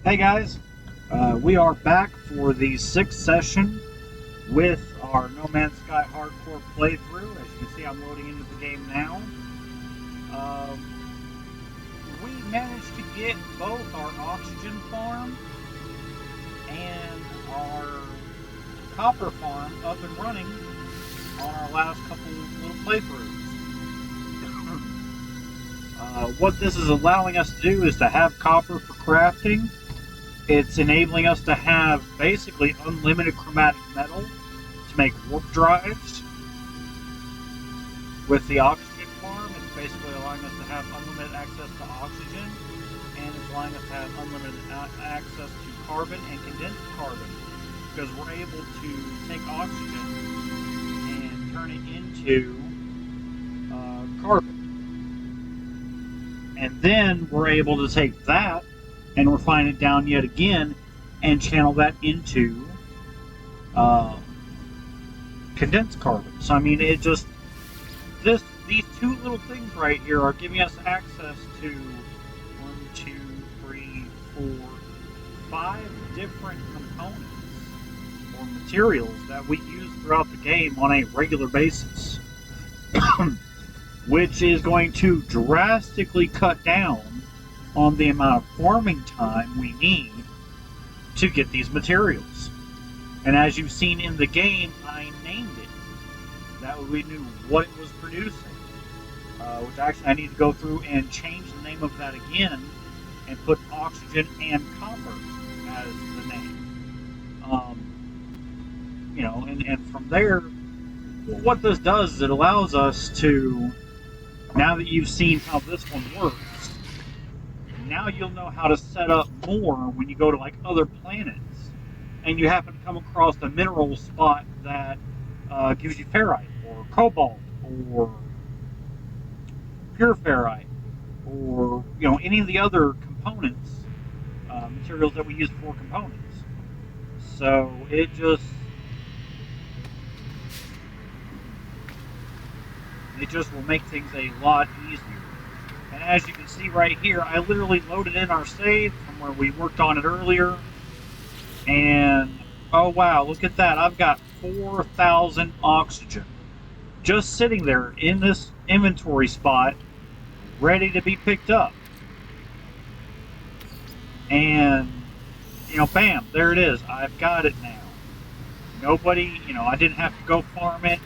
Hey guys, we are back for the sixth session with our No Man's Sky hardcore playthrough. As you can see, I'm loading into the game now. We managed to get both our oxygen farm and our copper farm up and running on our last couple little playthroughs. What this is allowing us to do is to have copper for crafting. It's enabling us to have basically unlimited chromatic metal to make warp drives. With the oxygen farm, it's basically allowing us to have unlimited access to oxygen, and it's allowing us to have unlimited access to carbon and condensed carbon, because we're able to take oxygen and turn it into carbon. And then we're able to take that and refine it down yet again and channel that into condensed carbon. So I mean, it just these two little things right here are giving us access to 1, 2, 3, 4, 5 different components or materials that we use throughout the game on a regular basis, which is going to drastically cut down on the amount of farming time we need to get these materials. And as you've seen in the game, I named it. That way we knew what it was producing. Which actually I need to go through and change the name of that again and put oxygen and copper as the name. And from there, what this does is it allows us to, now that you've seen how this one works, now you'll know how to set up more when you go to like other planets and you happen to come across a mineral spot that gives you ferrite or cobalt or pure ferrite or any of the other components, materials that we use for components. So it just will make things a lot easier. And as you can see right here, I literally loaded in our save from where we worked on it earlier. And, oh wow, look at that. I've got 4,000 oxygen just sitting there in this inventory spot, ready to be picked up. And, bam, there it is. I've got it now. Nobody, I didn't have to go farm it.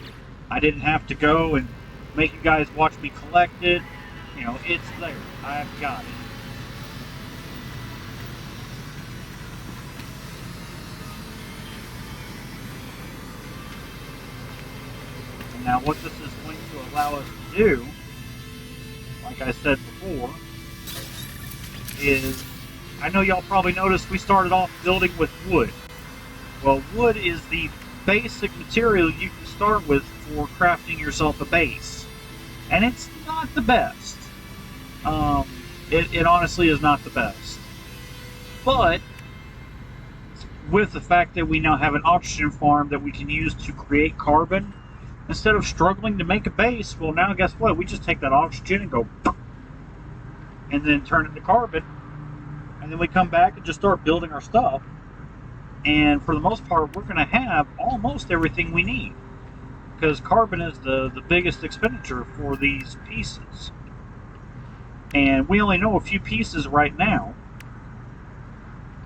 I didn't have to go and make you guys watch me collect it. It's there. I've got it. And now what this is going to allow us to do, like I said before, is, I know y'all probably noticed we started off building with wood. Well, wood is the basic material you can start with for crafting yourself a base. And it's not the best. It honestly is not the best. But with the fact that we now have an oxygen farm that we can use to create carbon, instead of struggling to make a base, well, now guess what? We just take that oxygen and go, and then turn it into carbon, and then we come back and just start building our stuff. And for the most part, we're going to have almost everything we need, because carbon is the biggest expenditure for these pieces. And we only know a few pieces right now.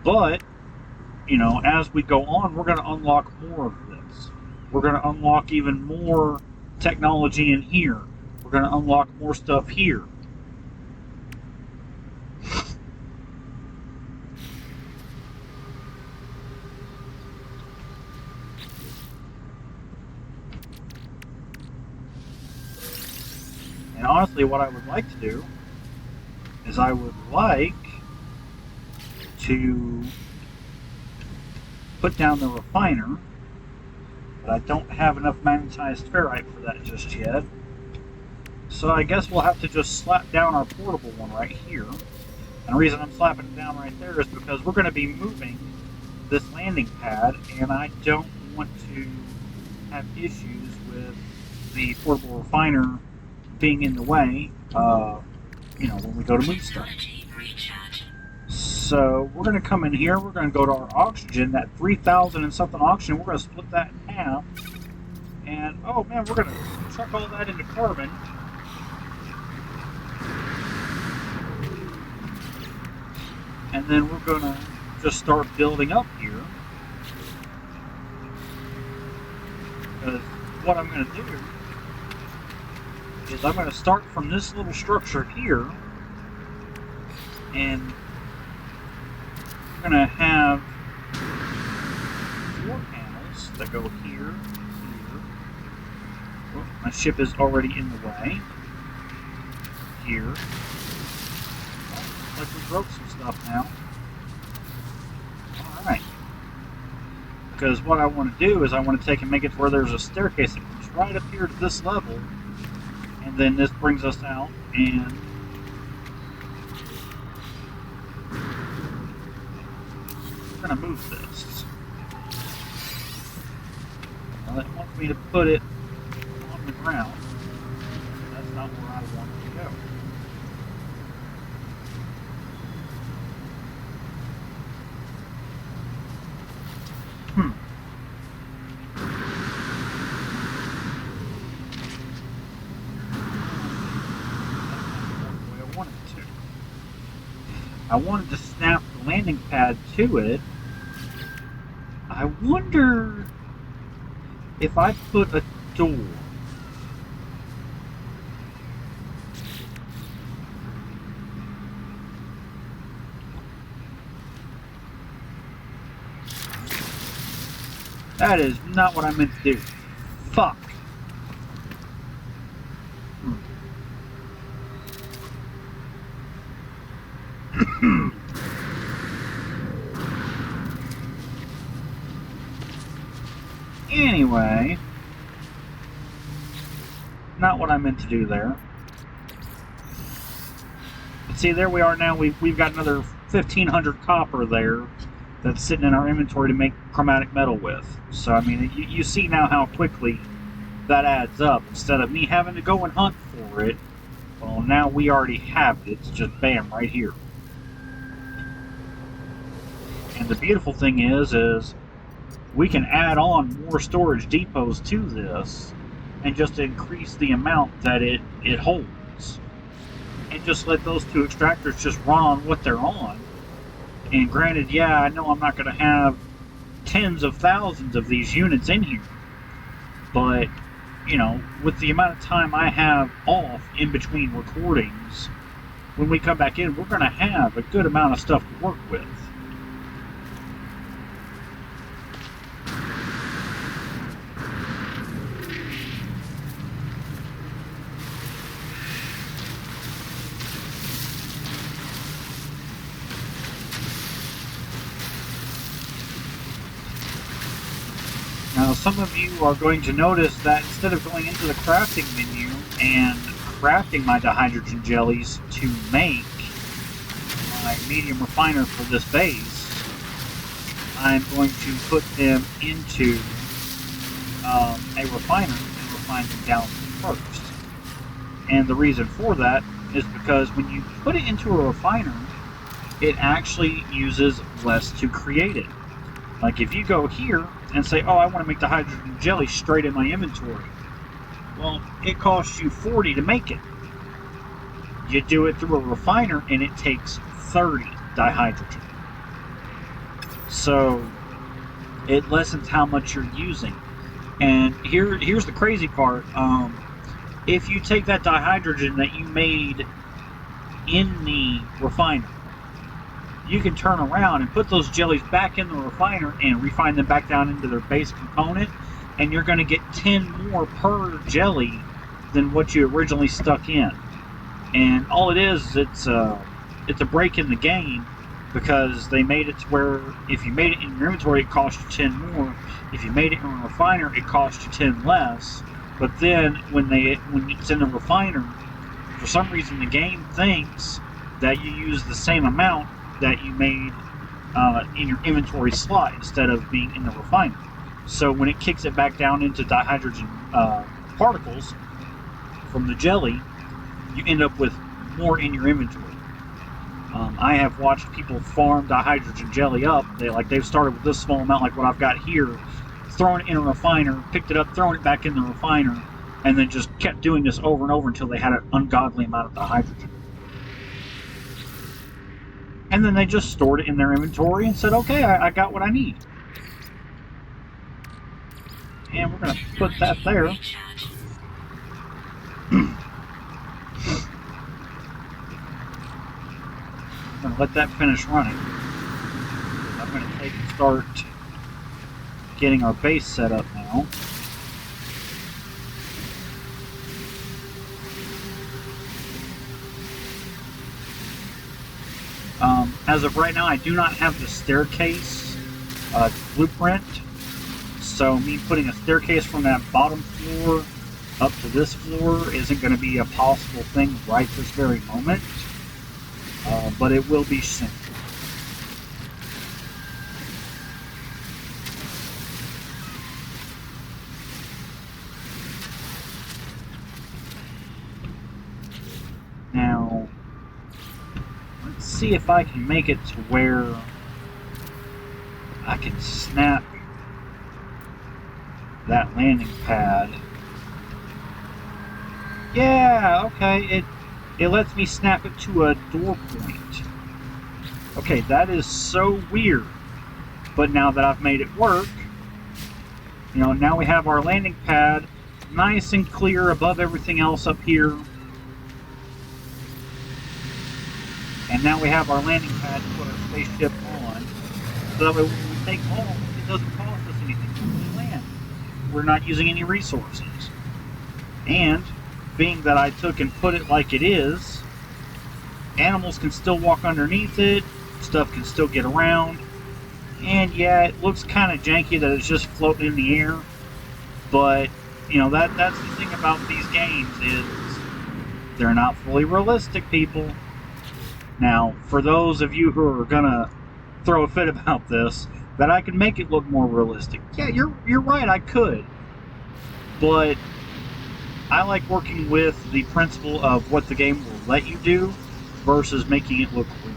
But, as we go on, we're going to unlock more of this. We're going to unlock even more technology in here. We're going to unlock more stuff here. And honestly, what I would like to do is I would like to put down the refiner, but I don't have enough magnetized ferrite for that just yet. So I guess we'll have to just slap down our portable one right here. And the reason I'm slapping it down right there is because we're going to be moving this landing pad, and I don't want to have issues with the portable refiner being in the way, when we go to move stuff. So we're going to come in here, we're going to go to our oxygen, that 3,000 and something oxygen, we're going to split that in half. And, oh man, we're going to chuck all that into carbon. And then we're going to just start building up here. Because what I'm going to do is I'm going to start from this little structure here. And we're going to have 4 panels that go here, here. Oh, my ship is already in the way. Here. Oh, like we broke some stuff now. Alright. Because what I want to do is I want to take and make it to where there's a staircase that comes right up here to this level. And then this brings us out and we're going to move this. Well, it wants me to put it on the ground. That's not where I want it to go. I wanted to snap the landing pad to it. I wonder if I put a door. That is not what I meant to do. Fuck. Anyway, not what I meant to do there. But see, there we are now. We've got another 1,500 copper there that's sitting in our inventory to make chromatic metal with. So, I mean, you see now how quickly that adds up. Instead of me having to go and hunt for it, well, now we already have it. It's just bam, right here. And the beautiful thing is we can add on more storage depots to this and just increase the amount that it holds. And just let those 2 extractors just run on what they're on. And granted, yeah, I know I'm not going to have tens of thousands of these units in here. But, you know, with the amount of time I have off in between recordings, when we come back in, we're going to have a good amount of stuff to work with. Now, some of you are going to notice that instead of going into the crafting menu and crafting my dihydrogen jellies to make my medium refiner for this base, I'm going to put them into a refiner and refine them down first. And the reason for that is because when you put it into a refiner, it actually uses less to create it. Like if you go here and say, oh, I want to make the hydrogen jelly straight in my inventory. Well, it costs you 40 to make it. You do it through a refiner and it takes 30 dihydrogen. So it lessens how much you're using. And here's the crazy part. If you take that dihydrogen that you made in the refiner, you can turn around and put those jellies back in the refiner and refine them back down into their base component, and you're going to get 10 more per jelly than what you originally stuck in. And all it is, it's a break in the game, because they made it to where if you made it in your inventory, it cost you 10 more. If you made it in a refiner, it cost you 10 less. But then when it's in the refiner, for some reason the game thinks that you use the same amount that you made in your inventory slot instead of being in the refiner. So when it kicks it back down into dihydrogen particles from the jelly, you end up with more in your inventory. I have watched people farm dihydrogen jelly up. They've started with this small amount, like what I've got here, thrown it in a refiner, picked it up, thrown it back in the refiner, and then just kept doing this over and over until they had an ungodly amount of dihydrogen. And then they just stored it in their inventory and said, okay, I got what I need. And we're going to put that there. I'm going to let that finish running. I'm going to take and start getting our base set up now. As of right now, I do not have the staircase blueprint, so me putting a staircase from that bottom floor up to this floor isn't going to be a possible thing right this very moment, but it will be soon. Now, let's see if I can make it to where I can snap that landing pad. Yeah, okay, it lets me snap it to a door point. Okay, that is so weird. But now that I've made it work, you know, now we have our landing pad nice and clear above everything else up here. And now we have our landing pad to put our spaceship on. So that way when we take off, it doesn't cost us anything when we land. We're not using any resources. And being that I took and put it like it is, animals can still walk underneath it, stuff can still get around, and yeah, it looks kind of janky that it's just floating in the air, but, you know, that's the thing about these games is they're not fully realistic, people. Now, for those of you who are gonna throw a fit about this, that I could make it look more realistic, yeah, you're right, I could, but I like working with the principle of what the game will let you do versus making it look real.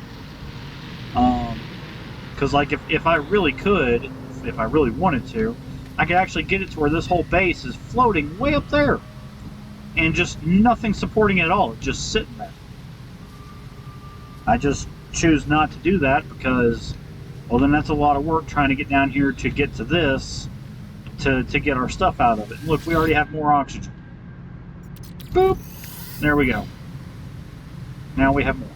Because like if I really could, if I really wanted to, I could actually get it to where this whole base is floating way up there and just nothing supporting it at all, it's just sitting there. I just choose not to do that because, well, then that's a lot of work trying to get down here to get to this to get our stuff out of it. Look, we already have more oxygen. Boop! There we go. Now we have more.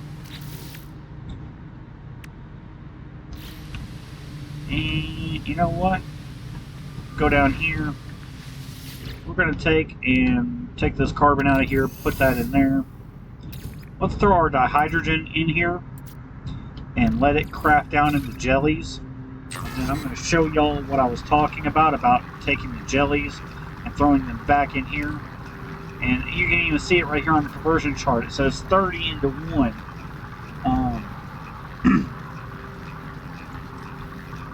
And you know what? Go down here. We're going to take this carbon out of here, put that in there. Let's throw our dihydrogen in here and let it craft down into jellies. And then I'm going to show y'all what I was talking about taking the jellies and throwing them back in here. And you can even see it right here on the conversion chart. It says 30 into 1.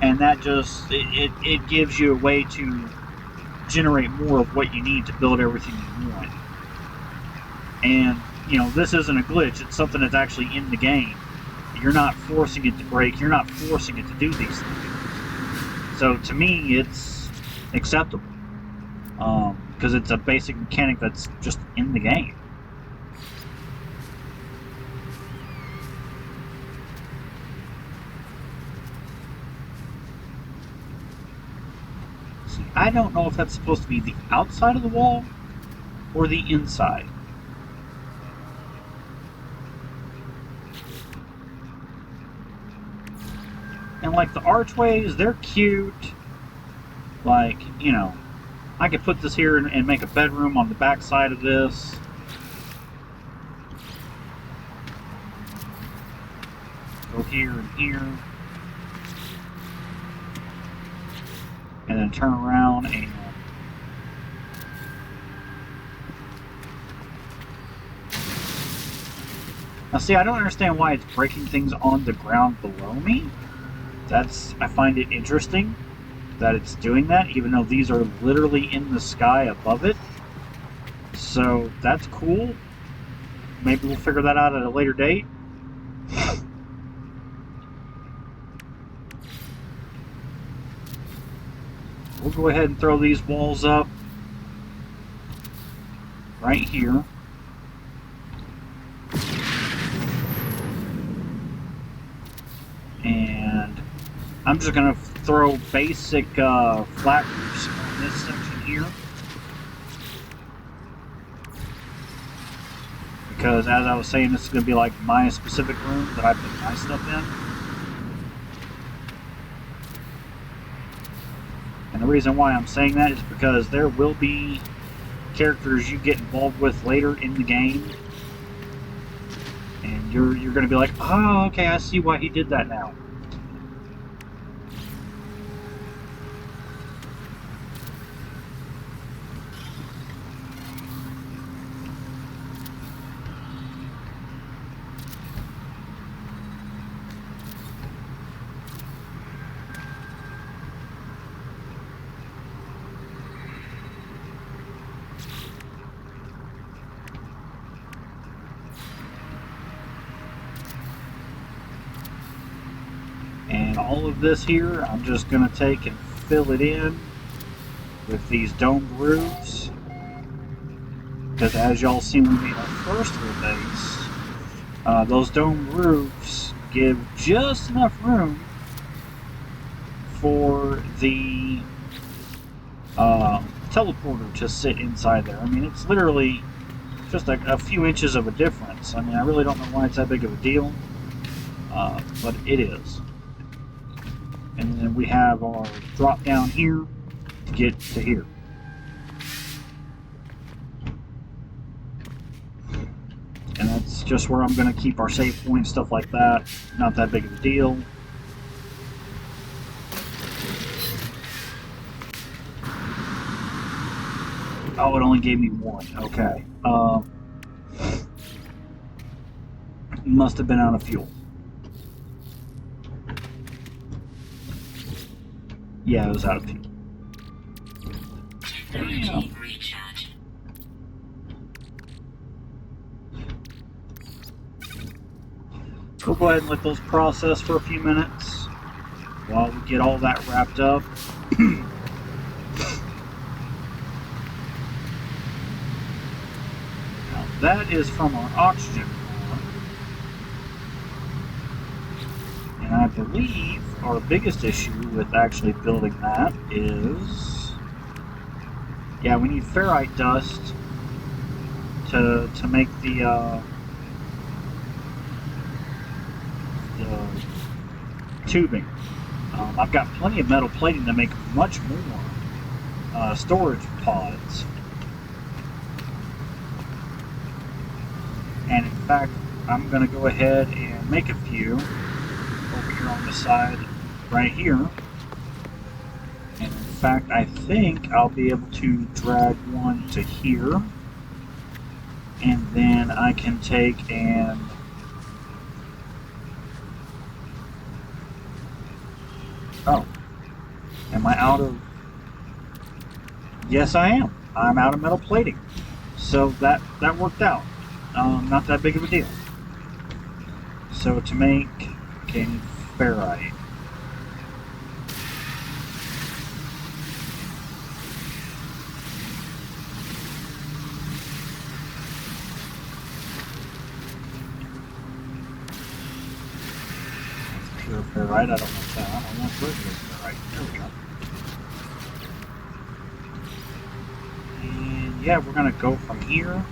And that just, it gives you a way to generate more of what you need to build everything you want. And, you know, this isn't a glitch. It's something that's actually in the game. You're not forcing it to break. You're not forcing it to do these things. So to me, it's acceptable. Because it's a basic mechanic that's just in the game. See, I don't know if that's supposed to be the outside of the wall or the inside. And like the archways, they're cute. Like, you know, I could put this here and make a bedroom on the back side of this. Go here and here. And then turn around and now see, I don't understand why it's breaking things on the ground below me. I find it interesting that it's doing that, even though these are literally in the sky above it. So that's cool. Maybe we'll figure that out at a later date. go ahead and throw these walls up right here. And I'm just going to throw basic flat roofs on this section here. Because as I was saying, this is going to be like my specific room that I put my stuff in. And the reason why I'm saying that is because there will be characters you get involved with later in the game. And you're going to be like, oh, okay, I see why he did that now. And all of this here, I'm just going to take and fill it in with these domed roofs. Because as y'all seen when we made our first little base, those domed roofs give just enough room for the teleporter to sit inside there. I mean, it's literally just a few inches of a difference. I mean, I really don't know why it's that big of a deal, but it is. And then we have our drop down here to get to here. And that's just where I'm going to keep our save points, stuff like that. Not that big of a deal. Oh, it only gave me one. Okay. Must have been out of fuel. Yeah, it was out of fuel. Energy recharge. We'll go ahead and let those process for a few minutes while we get all that wrapped up. Now, that is from our oxygen core. And I believe our biggest issue with actually building that is, yeah, we need ferrite dust to make the tubing. I've got plenty of metal plating to make much more storage pods. And in fact, I'm going to go ahead and make a few over here on the side right here. And in fact, I think I'll be able to drag one to here. And then I can take and oh, am I out of? Yes, I am. I'm out of metal plating. So that worked out. Not that big of a deal. So to make, okay, ferrite. Pure ferrite. I don't want that. I want regular ferrite. There we go. And yeah, we're gonna go from here.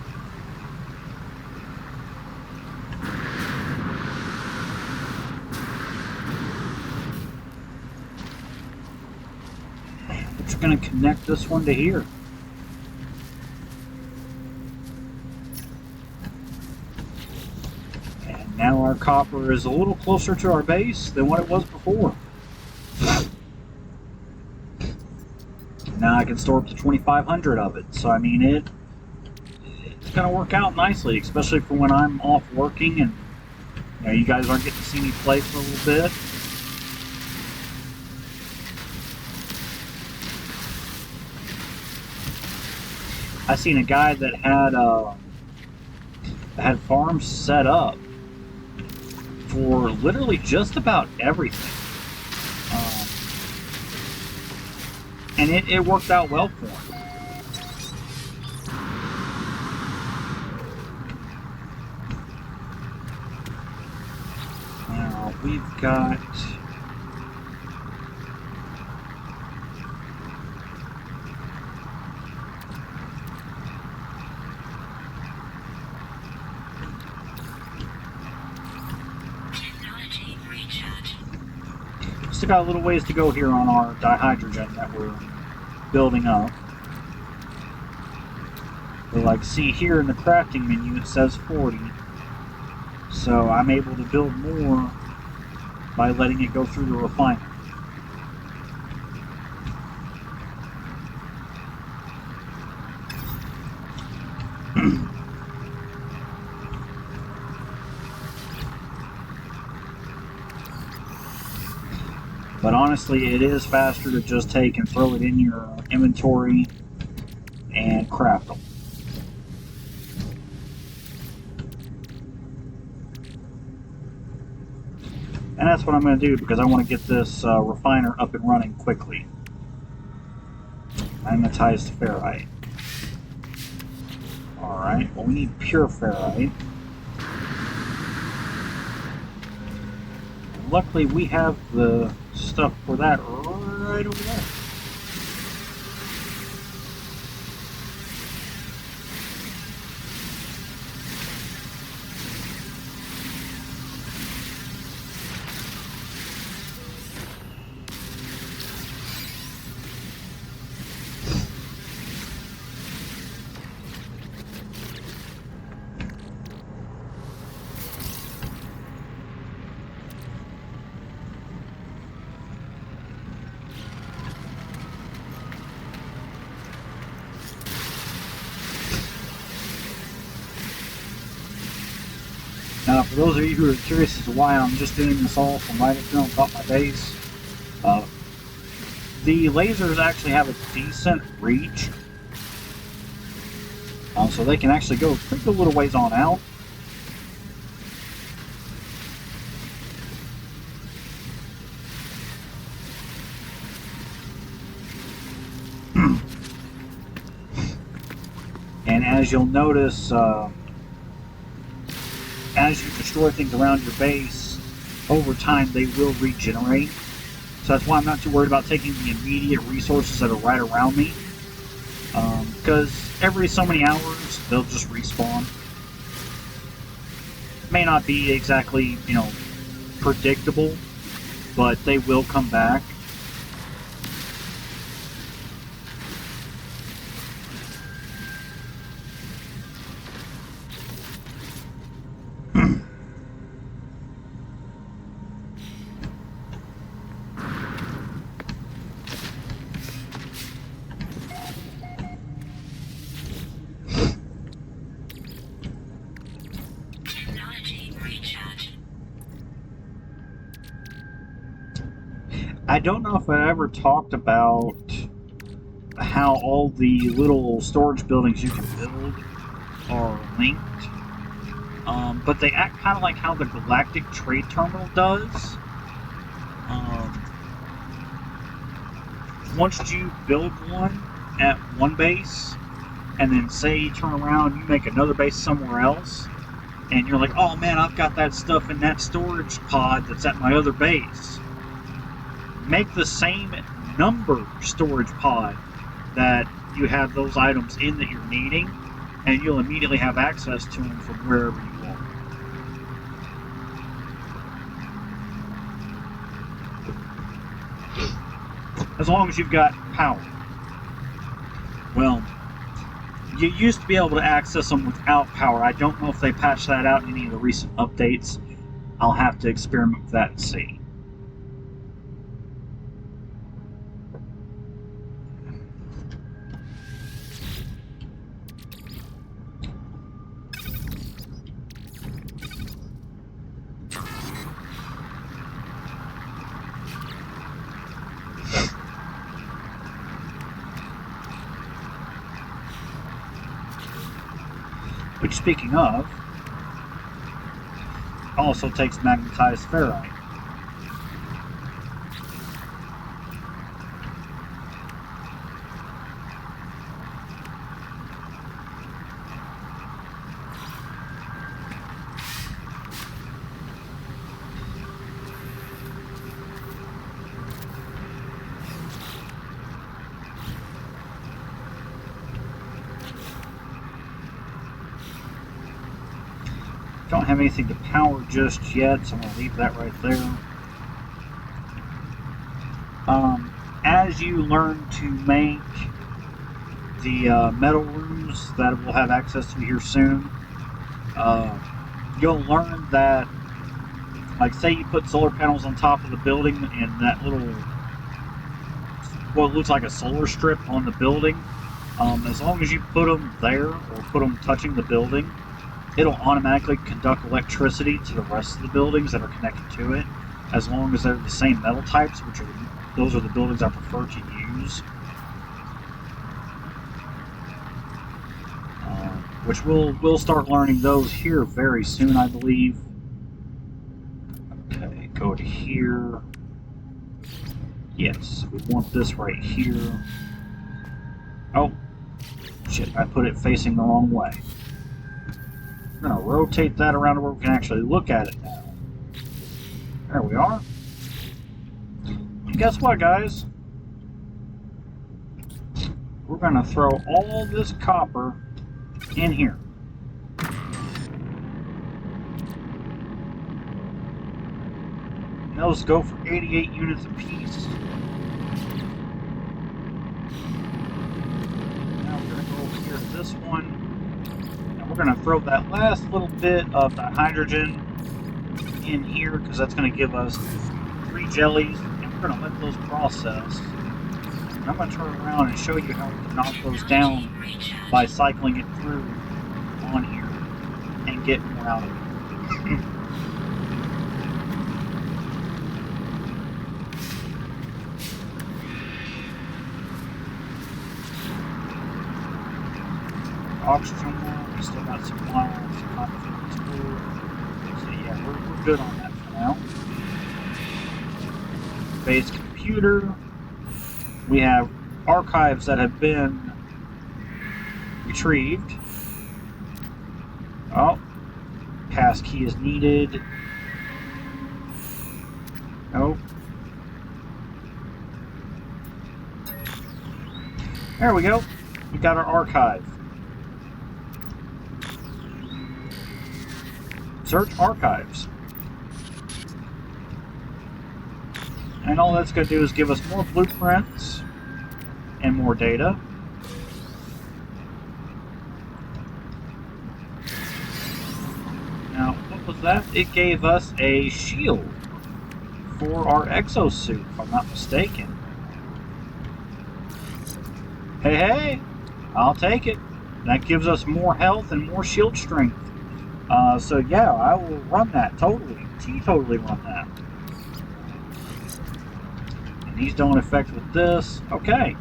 We're just gonna connect this one to here. Now our copper is a little closer to our base than what it was before. Now I can store up to 2,500 of it. So I mean, it's going to work out nicely, especially for when I'm off working and you guys aren't getting to see me play for a little bit. I seen a guy that had farms set up for literally just about everything. And it worked out well for him. Now, we've got... Technology recharge. Still got a little ways to go here on our dihydrogen that we're building up. But like, see here in the crafting menu it says 40. So I'm able to build more by letting it go through the refiner. But honestly, it is faster to just take and throw it in your inventory and craft them. And that's what I'm going to do because I want to get this refiner up and running quickly. Magnetized ferrite. Alright, well we need pure ferrite. Luckily we have the stuff for that right over there. Now, for those of you who are curious as to why I'm just doing this all from right up here on top of my base, the lasers actually have a decent reach, so they can actually go a pretty good little ways on out. And as you'll notice, as you destroy things around your base, over time they will regenerate. So that's why I'm not too worried about taking the immediate resources that are right around me. Because every so many hours, they'll just respawn. May not be exactly, predictable, but they will come back. I don't know if I ever talked about how all the little storage buildings you can build are linked, but they act kind of like how the Galactic Trade Terminal does. Once you build one at one base, and then say you turn around, you make another base somewhere else, and you're like, oh man, I've got that stuff in that storage pod that's at my other base. Make the same number storage pod that you have those items in that you're needing, and you'll immediately have access to them from wherever you are. As long as you've got power. Well, you used to be able to access them without power. I don't know if they patched that out in any of the recent updates. I'll have to experiment with that and see. Which, speaking of, also takes magnetized ferrite. Don't have anything to power just yet, so I'm going to leave that right there. As you learn to make the metal rooms that we'll have access to here soon, you'll learn that, like, say you put solar panels on top of the building and that little, what looks like a solar strip on the building, as long as you put them there or put them touching the building, it'll automatically conduct electricity to the rest of the buildings that are connected to it, as long as they're the same metal types, those are the buildings I prefer to use. Which we'll start learning those here very soon, I believe. Okay, go to here. Yes, we want this right here. Oh, shit, I put it facing the wrong way. I'm gonna rotate that around to where we can actually look at it now. There we are. And guess what, guys? We're gonna throw all this copper in here. And those go for 88 units apiece. Now we're gonna go over here to this one, and we're gonna throw that last little bit of the hydrogen in here, because that's gonna give us 3 jellies, and we're gonna let those process. And I'm gonna turn around and show you how we can knock those down by cycling it through on here and get more out of it. Oxygen now, we still got some wires, so yeah, we're good on that for now. Base computer. We have archives that have been retrieved. Oh, passkey is needed. Nope. There we go. We got our archive. Search archives. And all that's going to do is give us more blueprints and more data. Now, what was that? It gave us a shield for our exosuit, if I'm not mistaken. Hey, hey! I'll take it. That gives us more health and more shield strength. So yeah, I will run that, totally. Totally run that. And these don't affect with this. Okay.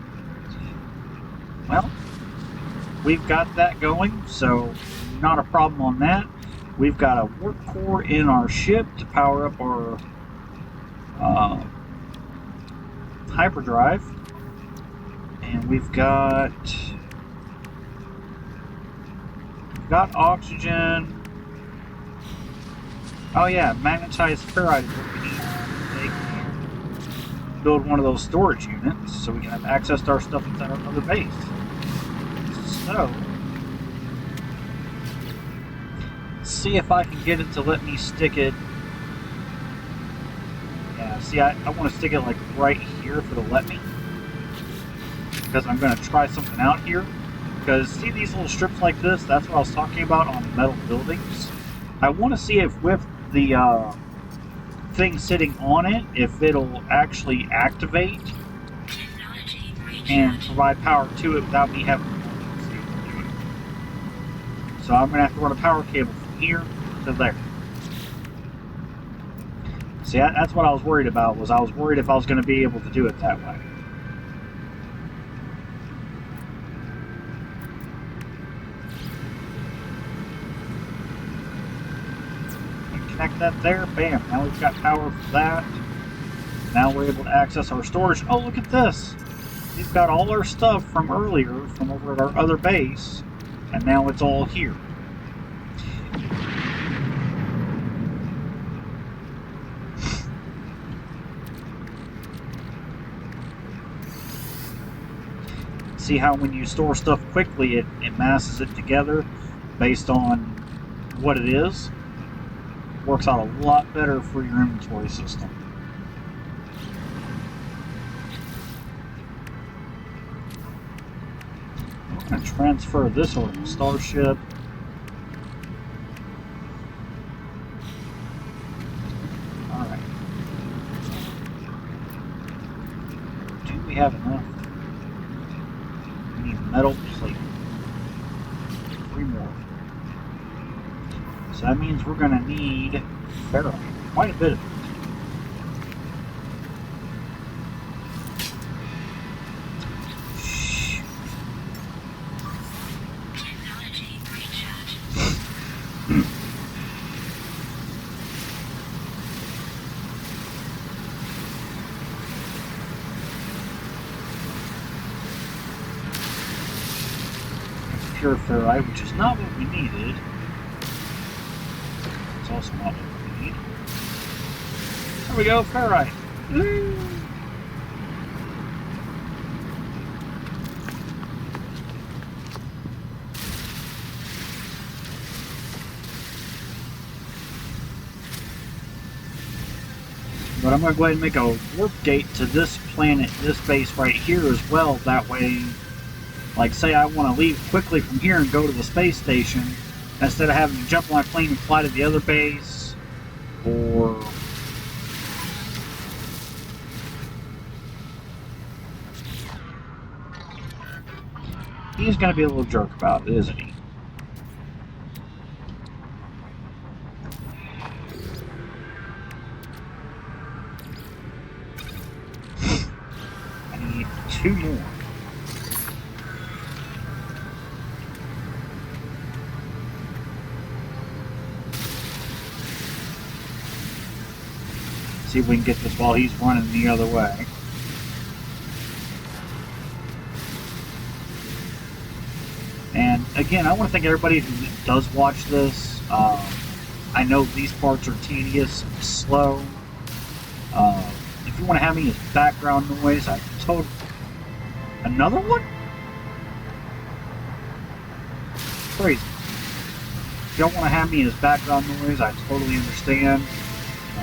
Well, we've got that going, so not a problem on that. We've got a warp core in our ship to power up our hyperdrive. And we've got oxygen. Oh yeah, magnetized ferrite is what we need to build one of those storage units so we can have access to our stuff inside our other base. So, see if I can get it to let me stick it. Yeah, see, I want to stick it like right here if it'll let me. Because I'm going to try something out here. Because see these little strips like this? That's what I was talking about on metal buildings. I want to see if with the thing sitting on it, if it'll actually activate and provide power to it without me having to do it. So I'm going to have to run a power cable from here to there. See, that's what I was worried about, was I was worried if I was going to be able to do it that way. Connect that there, bam, now we've got power for that. Now we're able to access our storage. Oh, look at this! We've got all our stuff from earlier, from over at our other base, and now it's all here. See how when you store stuff quickly, it masses it together based on what it is? works out a lot better for your inventory system. We're going to transfer this over to Starship. Alright. Do we have enough? We need metal plate. 3 more. So that means we're going to need ferrite. Quite a bit of it. Technology recharge. Pure ferrite, which is not what we needed. It's also not what we need. There we go, ferrite. Woo! But I'm going to go ahead and make a warp gate to this planet, this base right here as well. That way, like say I want to leave quickly from here and go to the space station, instead of having to jump on my plane and fly to the other base, or... He's going to be a little jerk about it, isn't he? I need 2 more. See if we can get this while he's running the other way. And again, I want to thank everybody who does watch this. I know these parts are tedious and slow. If you want to have me as background noise, I totally... Another one? Crazy. If you don't want to have me as background noise, I totally understand.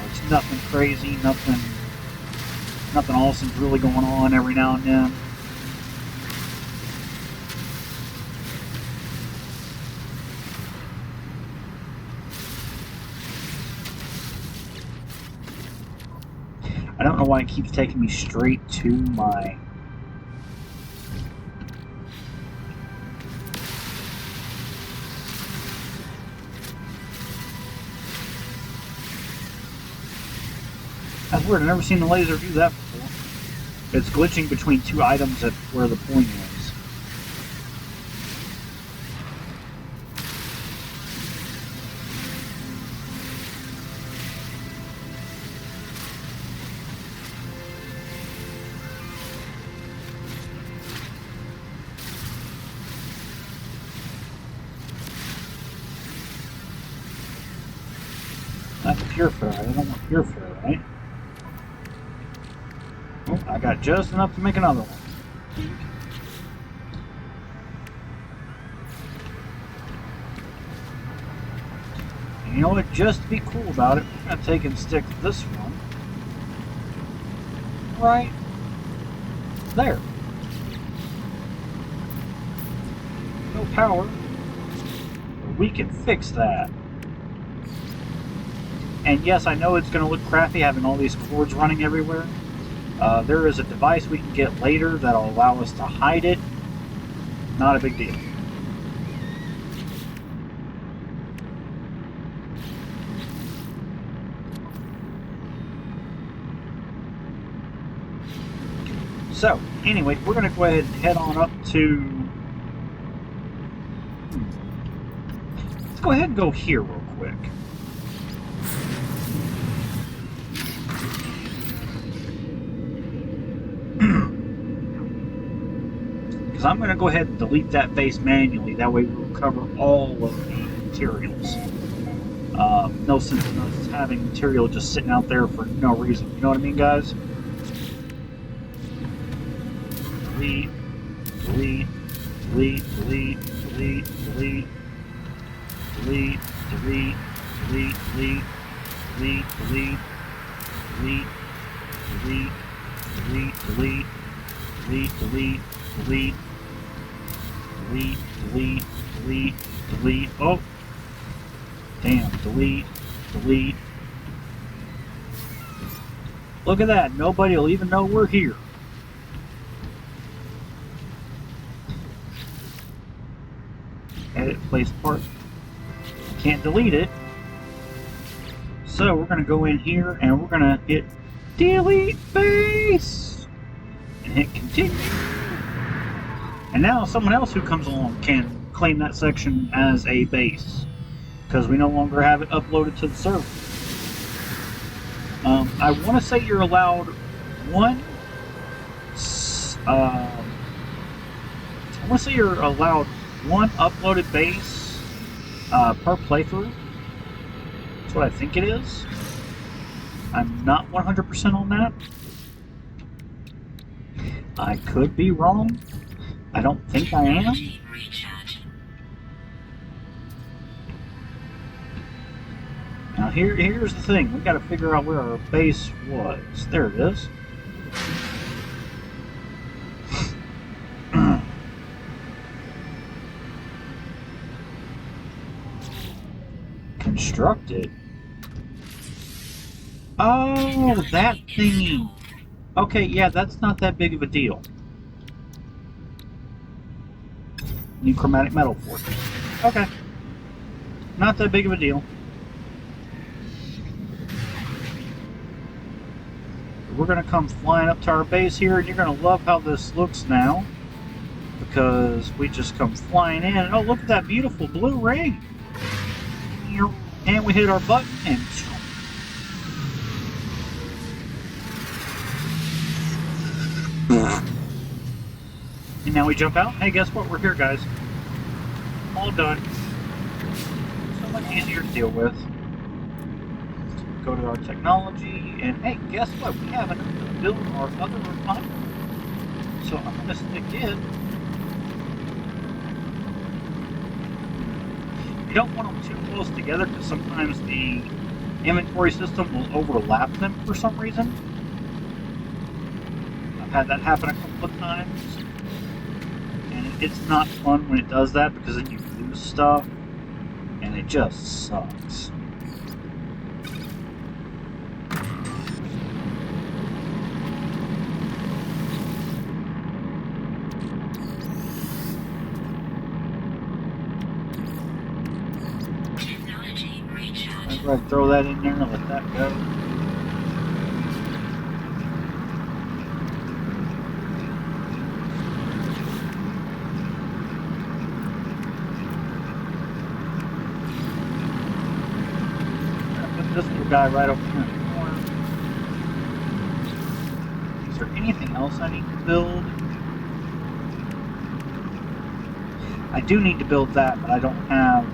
It's nothing crazy, nothing awesome's really going on every now and then. I don't know why it keeps taking me straight to my... That's weird, I've never seen the laser do that before. It's glitching between 2 items at where the point is. That's pure ferrite. I don't want pure ferrite. Oh, I got just enough to make another one. And you know what? Just to be cool about it, I'm going to take and stick this one right there. No power. We can fix that. And yes, I know it's going to look crappy having all these cords running everywhere. There is a device we can get later that'll allow us to hide it. Not a big deal. So, anyway, we're going to go ahead and head on up to... Let's go ahead and go here real quick. I'm going to go ahead and delete that base manually. That way we'll cover all of the materials. No sense in us having material just sitting out there for no reason. You know what I mean, guys? Delete, delete, delete, delete, delete, delete, delete, delete, delete, delete. delete, delete, delete, delete, delete, delete, delete, delete, delete, delete, delete, delete, delete. Oh, damn, delete, delete. Look at that. Nobody will even know we're here. Edit place part. Can't delete it. So we're going to go in here and we're going to hit delete base and hit continue. And now someone else who comes along can claim that section as a base because we no longer have it uploaded to the server. I want to say you're allowed one. I want to say you're allowed one uploaded base per playthrough. That's what I think it is. I'm not 100% on that. I could be wrong. I don't think I am. Now here's the thing. We got to figure out where our base was. There it is. Constructed. Oh, that thingy. Okay, yeah, that's not that big of a deal. New chromatic metal fork. Okay. Not that big of a deal. We're going to come flying up to our base here, and you're going to love how this looks now. Because we just come flying in. Oh, look at that beautiful blue ring. And we hit our button, and... and now we jump out. Hey, guess what? We're here, guys. All done. So much easier to deal with. Go to our technology, and hey, guess what? We have enough to build our other refinery. So I'm going to stick it. You don't want them too close together because sometimes the inventory system will overlap them for some reason. I've had that happen a couple of times. And it's not fun when it does that because then you lose stuff and it just sucks. Go ahead and throw that in there and let that go. Put this little guy right over here in the corner. Is there anything else I need to build? I do need to build that, but I don't have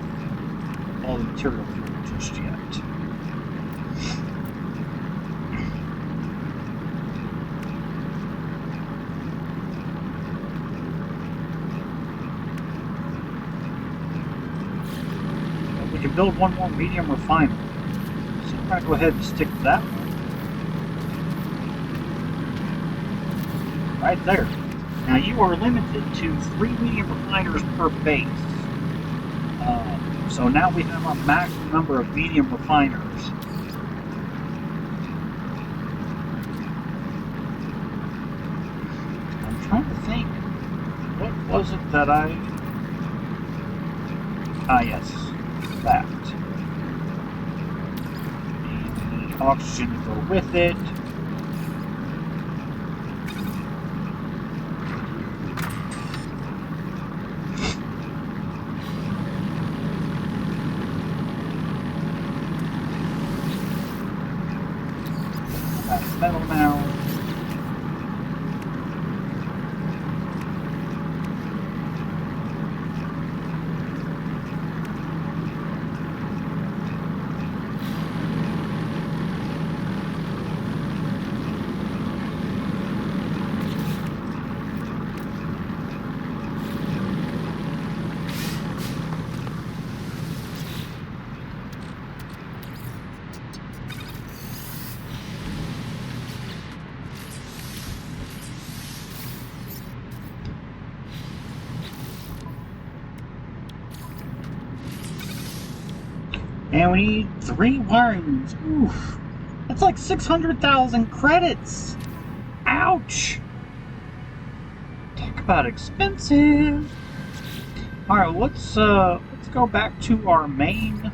all the material for it just yet. We can build one more medium refinery. So I'm going to go ahead and stick to that one. Right there. Now you are limited to 3 medium refiners per base. So now we have a maximum number of medium refiners. I'm trying to think, what was it that I... Ah, yes, that. And the oxygen to go with it. Metal now. And we need 3 wirings. Oof. That's like 600,000 credits. Ouch. Talk about expensive. Alright, let's go back to our main.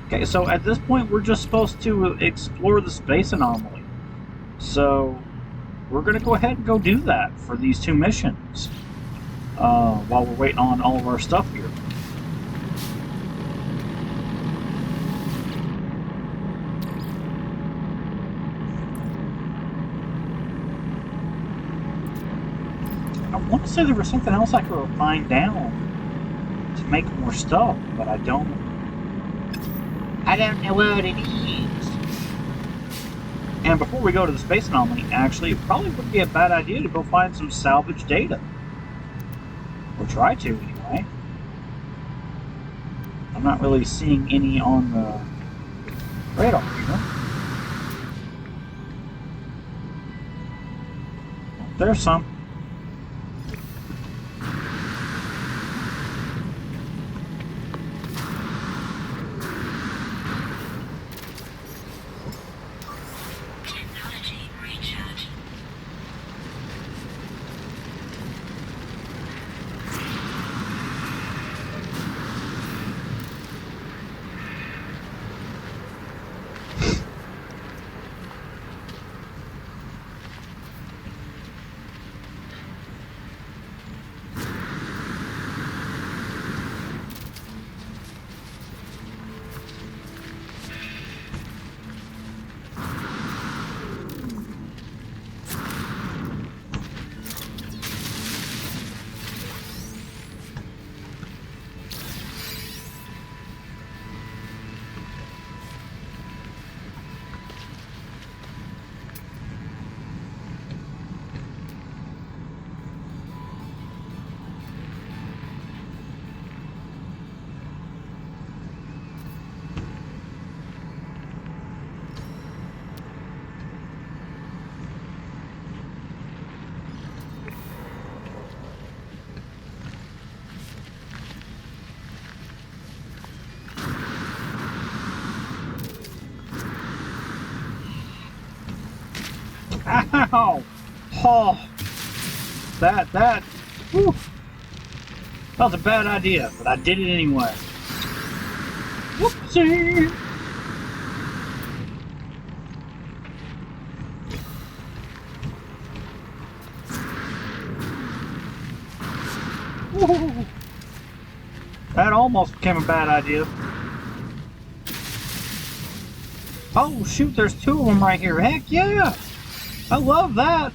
Okay, so at this point we're just supposed to explore the space anomaly. So we're gonna go ahead and go do that for these 2 missions. While we're waiting on all of our stuff here. I want to say there was something else I could refine down to make more stuff, but I don't know what it is. And before we go to the space anomaly, actually, it probably wouldn't be a bad idea to go find some salvage data. Or try to, anyway. I'm not really seeing any on the radar here. There's some. Technology recharge. Ow! Oh! Whew. That was a bad idea, but I did it anyway. Whoopsie! Woo. That almost became a bad idea. Oh shoot, there's 2 of them right here. Heck yeah! I love that!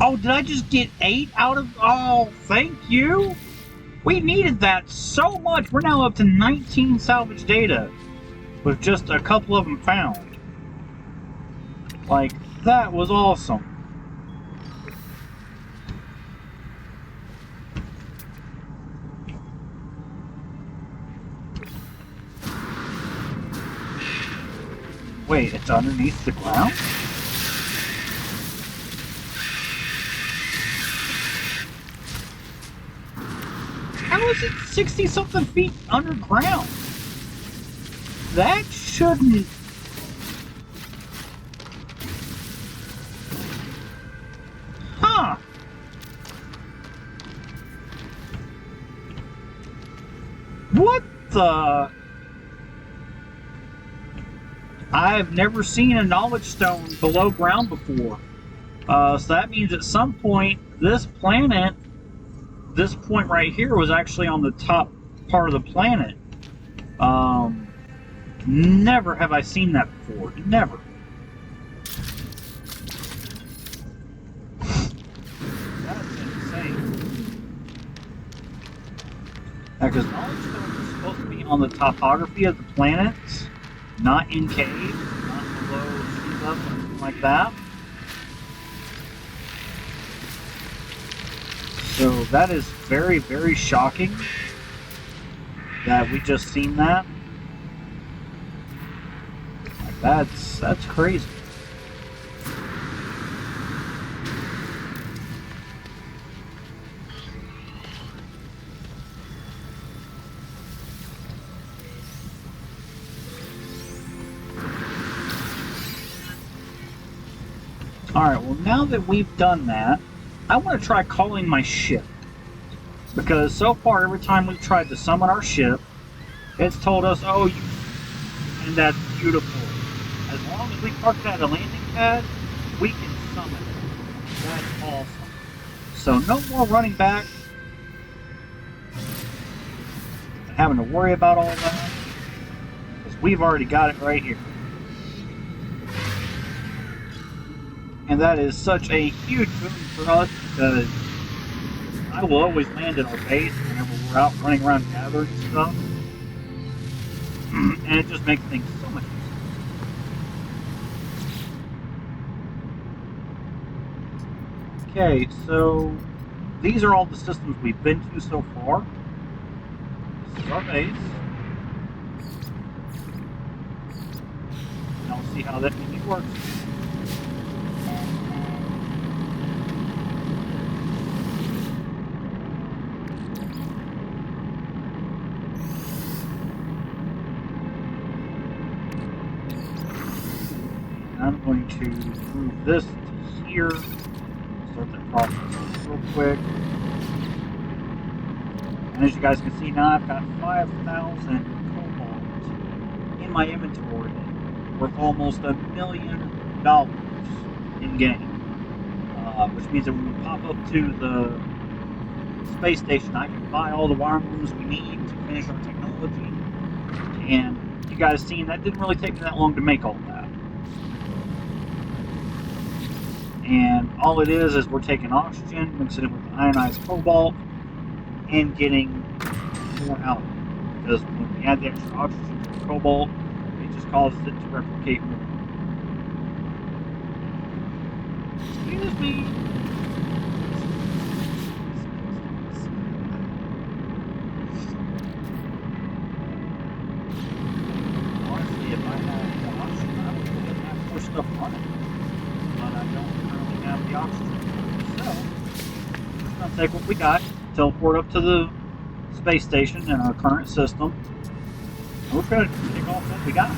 Oh, did I just get 8 out of... Oh, thank you! We needed that so much! We're now up to 19 salvage data with just a couple of them found. Like, that was awesome. Wait, it's underneath the ground? How is it 60-something feet underground? That shouldn't... Huh. What the... I've never seen a knowledge stone below ground before. So that means at some point, this planet, this point right here was actually on the top part of the planet. Never have I seen that before. Never. That's insane. Because knowledge stones are supposed to be on the topography of the planets, not in caves, not below sea level, anything like that. So that is very, very shocking that we just seen that. Like that's crazy. Alright, well now that we've done that, I want to try calling my ship. Because so far, every time we've tried to summon our ship, it's told us, oh, you... And that's beautiful. As long as we park it at a landing pad, we can summon it. That's awesome. So no more running back and having to worry about all that. Because we've already got it right here. And that is such a huge boon for us because I will always land at our base whenever we're out running around gathering stuff. And it just makes things so much easier. Okay, so these are all the systems we've been to so far. This is our base. Now we'll see how that maybe works. I'm going to move this to here. Start that process real quick. And as you guys can see now, I've got 5,000 cobalt in my inventory, worth almost $1 million in game. Which means that when we pop up to the space station, I can buy all the wiring rooms we need to finish our technology. And you guys seen that didn't really take me that long to make all that. And all it is we're taking oxygen, mixing it with the ionized cobalt, and getting more out of it. Because when we add the extra oxygen to the cobalt, it just causes it to replicate more. Excuse me. Honestly, if I had the oxygen, I would go ahead and have more stuff on it. But I don't currently have the oxygen. So, we're just going to take what we got, teleport up to the space station in our current system, and we're going to take off what we got.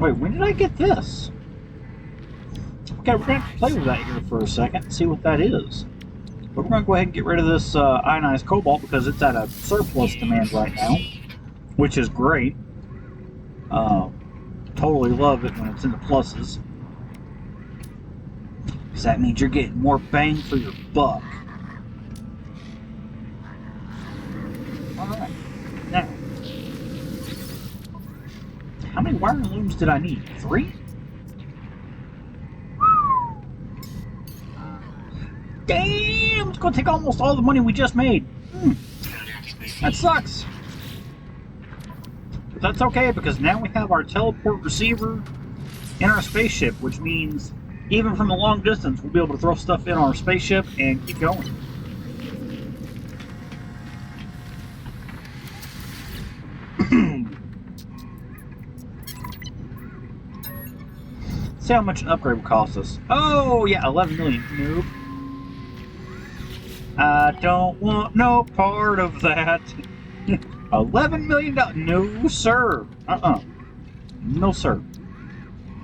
Wait, when did I get this? Okay, we're going to have to play with that here for a second and see what that is. But we're going to go ahead and get rid of this ionized cobalt because it's at a surplus demand right now, which is great. Totally love it when it's in the pluses. Because that means you're getting more bang for your buck. Alright, now. How many wiring looms did I need? 3? Damn! It's going to take almost all the money we just made. That sucks. But that's okay, because now we have our teleport receiver in our spaceship, which means even from a long distance, we'll be able to throw stuff in our spaceship and keep going. See how much an upgrade will cost us. Oh, yeah, 11 million. Nope. I don't want no part of that. $11 million. No, sir. No, sir.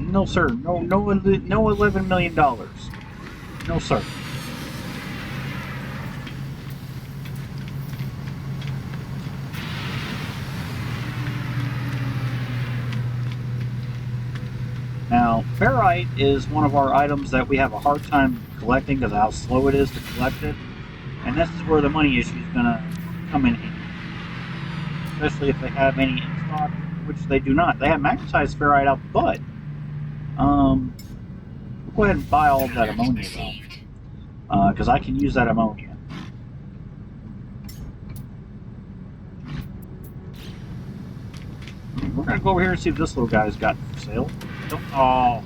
No, sir. No $11 million. No, sir. Now, ferrite is one of our items that we have a hard time collecting because of how slow it is to collect it. And this is where the money issue is going to come in handy. Especially if they have any in stock, which they do not. They have magnetized ferrite out the butt. We'll go ahead and buy all of that ammonia, though. Because I can use that ammonia. We're going to go over here and see if this little guy's got for sale. Oh.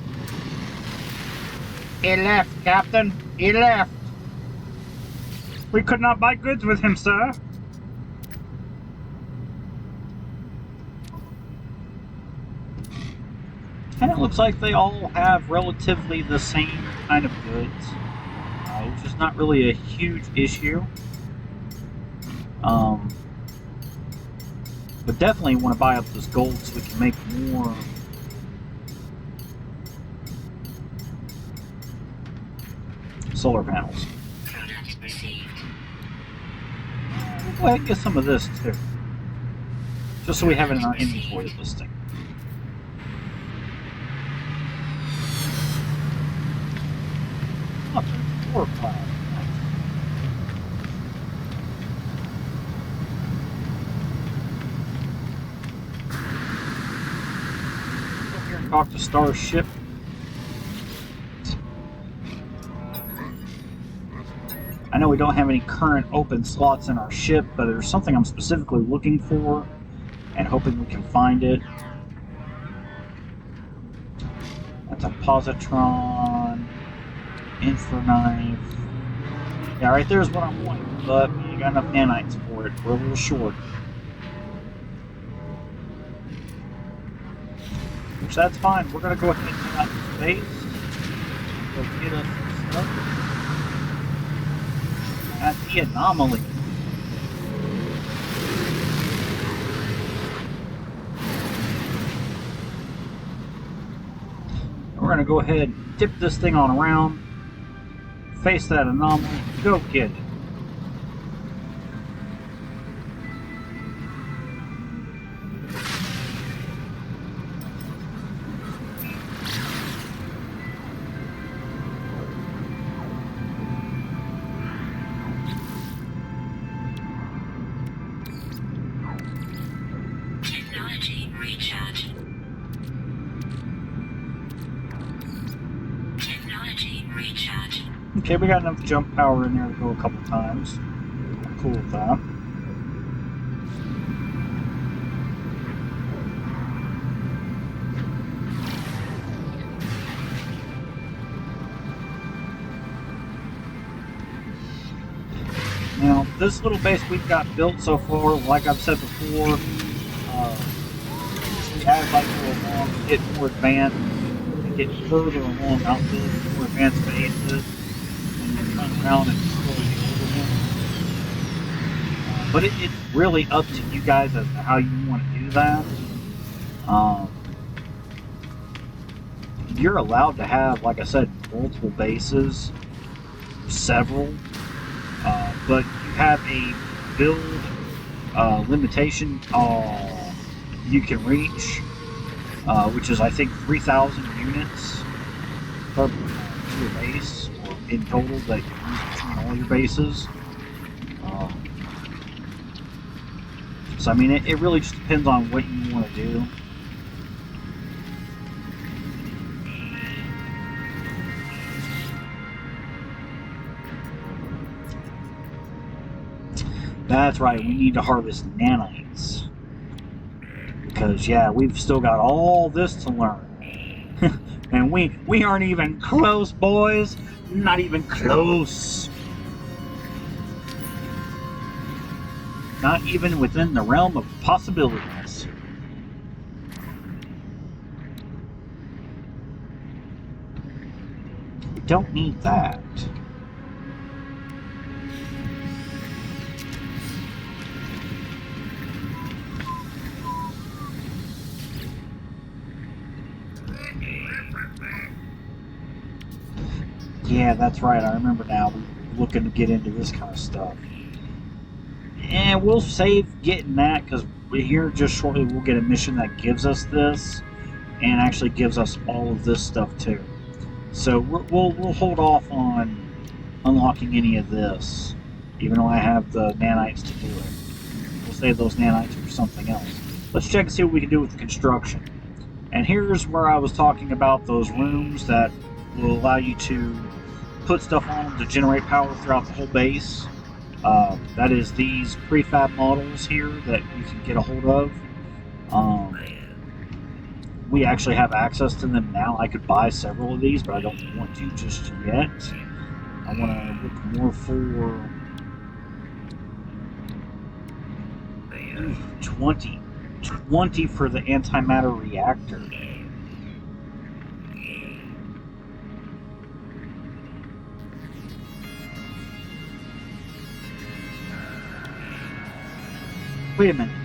He left, Captain. He left. We could not buy goods with him, sir. And it Looks like they all have relatively the same kind of goods, which is not really a huge issue. But definitely want to buy up this gold so we can make more solar panels. Product received. We'll go ahead and get some of this too. Just so we have it in our inventory listing. Oh, there's a floor cloud. Nice. Go here and talk to Starship. I know we don't have any current open slots in our ship, but there's something I'm specifically looking for and hoping we can find it. That's a positron, infraknife. Yeah, right there's what I'm wanting, but we ain't got enough nanites for it. We're a little short. Which that's fine. We're gonna go ahead and get out to space. Go get us some stuff. At the anomaly. We're going to go ahead and tip this thing on around, face that anomaly, go get it. Technology recharge. Technology recharge. Okay, we got enough jump power in there to go a couple times. I'm cool with that. Now, this little base we've got built so far, like I've said before, as I go along, get more advanced, and get further along, out building more advanced bases, and then run around and destroy the older ones. But it's really up to you guys as to how you want to do that. You're allowed to have, like I said, multiple bases, several, but you have a build limitation you can reach, which is I think 3,000 units per your base, or in total that you use between all your bases. So I mean, it really just depends on what you want to do. That's right, we need to harvest nanites. Because, yeah, we've still got all this to learn. And we aren't even close, boys. Not even close. Not even within the realm of possibilities. We don't need that. Yeah, that's right. I remember now. We're looking to get into this kind of stuff. And we'll save getting that because here just shortly we'll get a mission that gives us this and actually gives us all of this stuff too. So we'll hold off on unlocking any of this, even though I have the nanites to do it. We'll save those nanites for something else. Let's check and see what we can do with the construction. And here's where I was talking about those rooms that will allow you to put stuff on them to generate power throughout the whole base. That is these prefab models here that you can get a hold of. We actually have access to them now. I could buy several of these, but I don't want to just yet. I want to look more for 20 for the antimatter reactor. Wait a minute.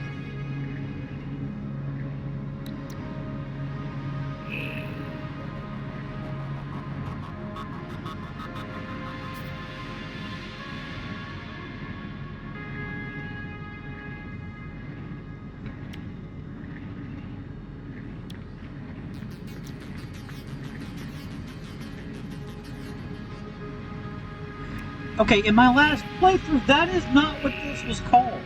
Okay, in my last playthrough, that is not what this was called.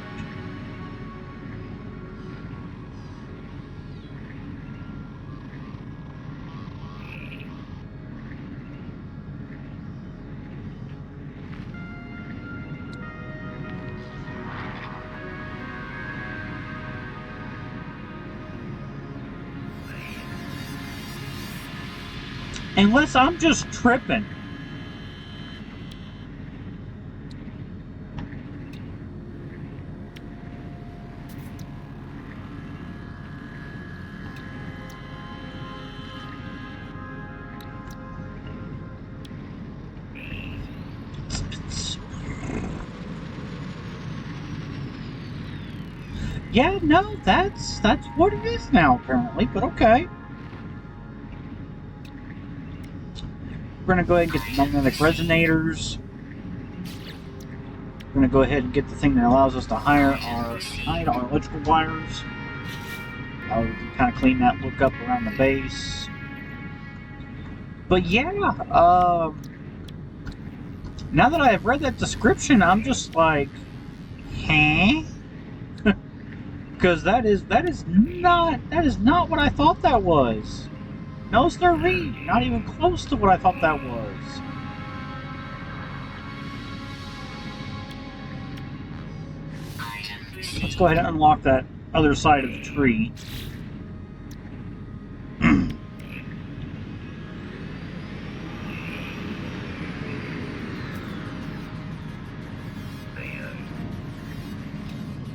Unless I'm just tripping. Yeah, no, that's what it is now, apparently, but okay. We're gonna go ahead and get the magnetic resonators. We're gonna go ahead and get the thing that allows us to hide our electrical wires. We can kind of clean that look up around the base. But yeah, now that I have read that description, I'm just like, huh? Because that is not what I thought that was. No, sirree, not even close to what I thought that was. Let's go ahead and unlock that other side of the tree.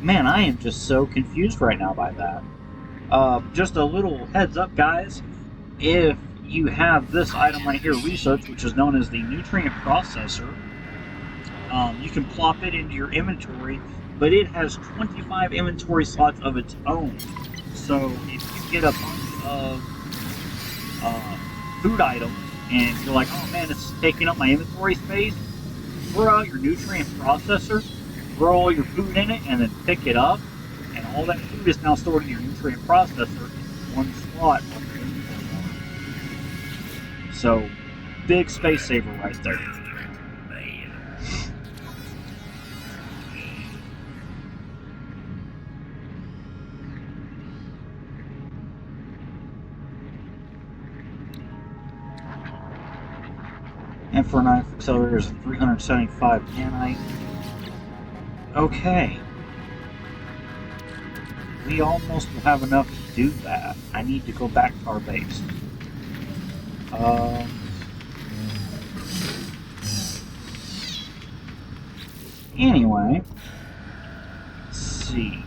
Man, I am just so confused right now by that. Just a little heads up, guys. If you have this item right here, Research, which is known as the Nutrient Processor, you can plop it into your inventory, but it has 25 inventory slots of its own. So if you get a bunch of food items and you're like, oh man, it's taking up my inventory space, throw out your Nutrient Processor, throw all your food in it, and then pick it up, and all that food is now stored in your Nutrient Processor in one slot. So, big space saver right there. And for 9 accelerators and 375 nanite. Okay. We almost will have enough to do that. I need to go back to our base. Anyway, let's see.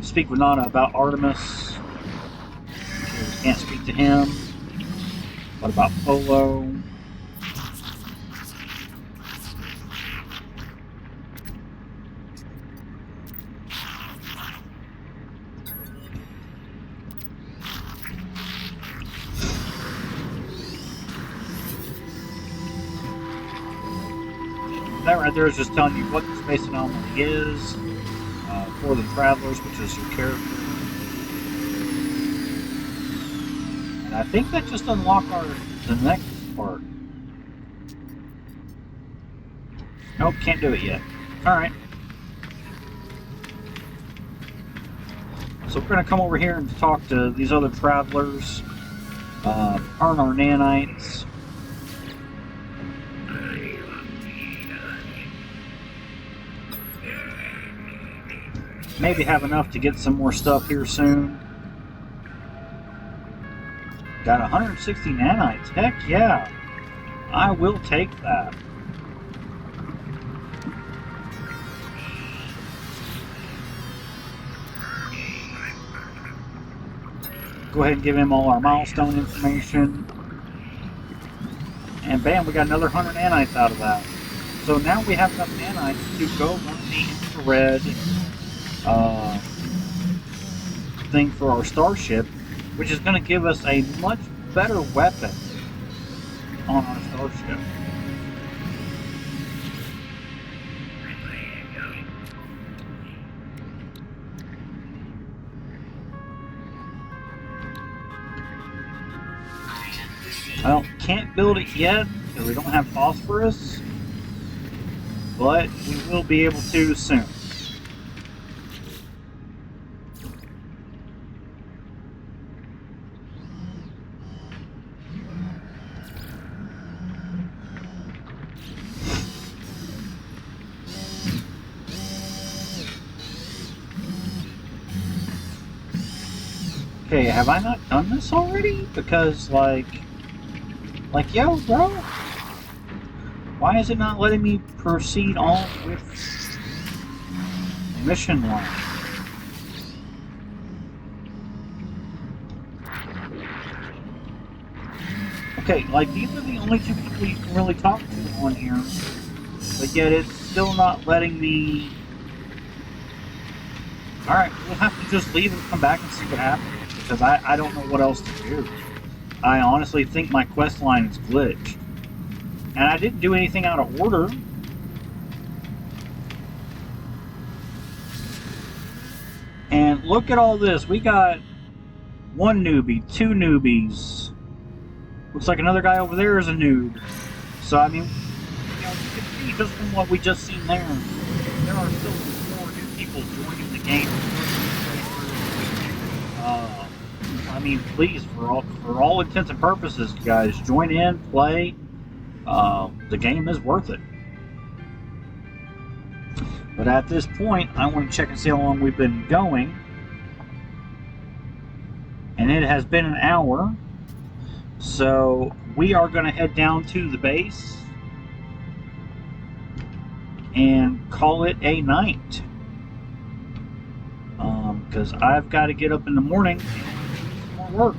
Speak with Nana about Artemis. Can't speak to him. What about Polo? That right there is just telling you what the space anomaly is for the travelers, which is your character. And I think that just unlocked the next part. Nope, can't do it yet. Alright. So we're going to come over here and talk to these other travelers, earn our nanites. Maybe have enough to get some more stuff here soon. Got 160 nanites. Heck yeah. I will take that. Go ahead and give him all our milestone information. And bam, we got another 100 nanites out of that. So now we have enough nanites to go run the infrared thing for our starship, which is going to give us a much better weapon on our starship. Well, can't build it yet because we don't have phosphorus, but we will be able to soon. Okay, have I not done this already? Because, yo, bro, why is it not letting me proceed on with mission one? Okay, like, these are the only two people you can really talk to on here, but yet it's still not letting me... Alright, we'll have to just leave and come back and see what happens, because I don't know what else to do. I honestly think my quest line is glitched. And I didn't do anything out of order. And look at all this. We got one newbie, two newbies. Looks like another guy over there is a noob. So, I mean, you know, you can see just from what we just seen there, there are still more new people joining the game. I mean, please, for all intents and purposes, you guys, join in, play. The game is worth it. But at this point, I want to check and see how long we've been going. And it has been an hour. So we are going to head down to the base and call it a night. Because I've got to get up in the morning and do some more work.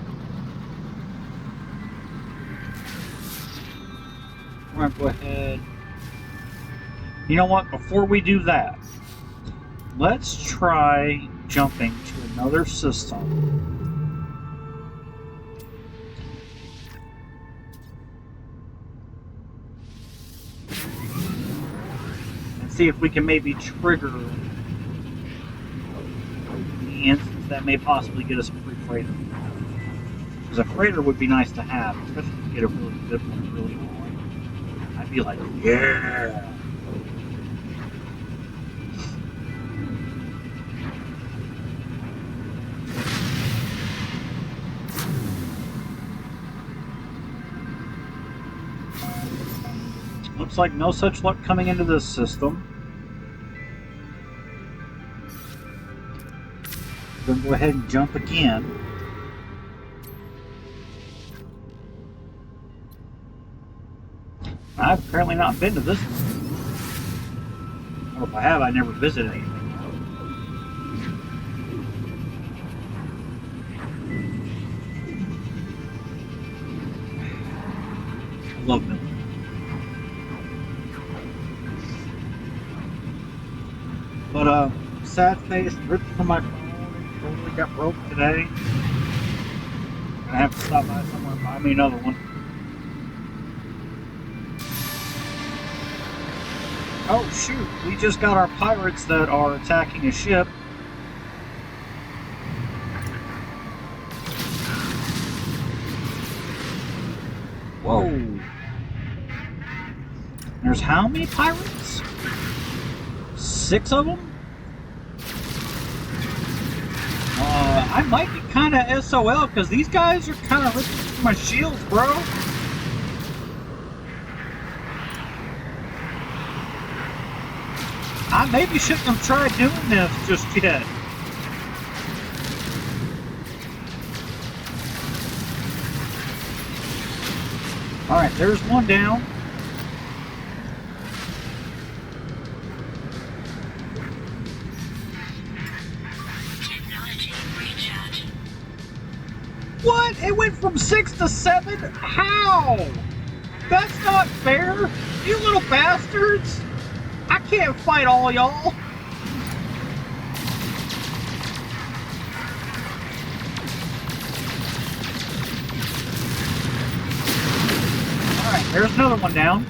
We're going to go ahead. You know what? Before we do that, let's try jumping to another system. And see if we can maybe trigger the instance that may possibly get us a free freighter. Because a freighter would be nice to have, especially if you get a really good one really on. I'd be like, yeah! Looks like no such luck coming into this system. We're going to go ahead and jump again. I've apparently not been to this one. Or if I have, I never visited anything. I love them. But, sad face, ripped from my phone. Totally got broke today. Gonna have to stop by somewhere and buy me another one. Oh shoot, we just got our pirates that are attacking a ship. Whoa. There's how many pirates? 6 of them? I might be kind of SOL because these guys are kind of ripping through my shields, bro. I maybe shouldn't have tried doing this just yet. Alright, there's one down. What? It went from 6 to 7? How? That's not fair! You little bastards! I can't fight all y'all! Alright, there's another one down.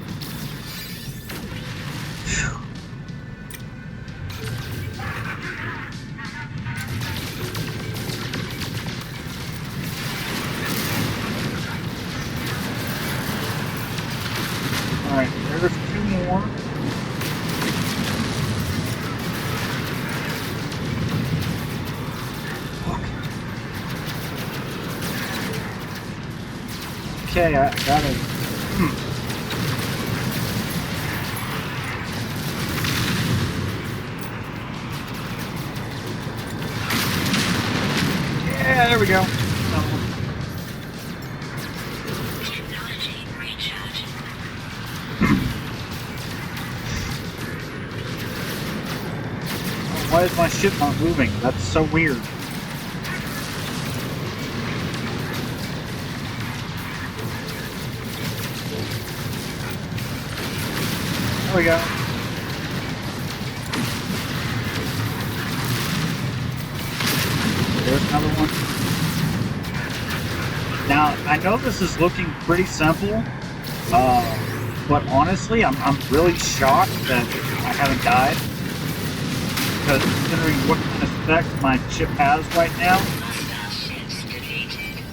Alright, there's two more. Okay, I gotta... Yeah, there we go. Technology recharge. Why is my ship not moving? That's so weird. There we go. There's another one. Now, I know this is looking pretty simple, but honestly, I'm really shocked that I haven't died. Because considering what kind of specs my ship has right now. Hostile ships defeated.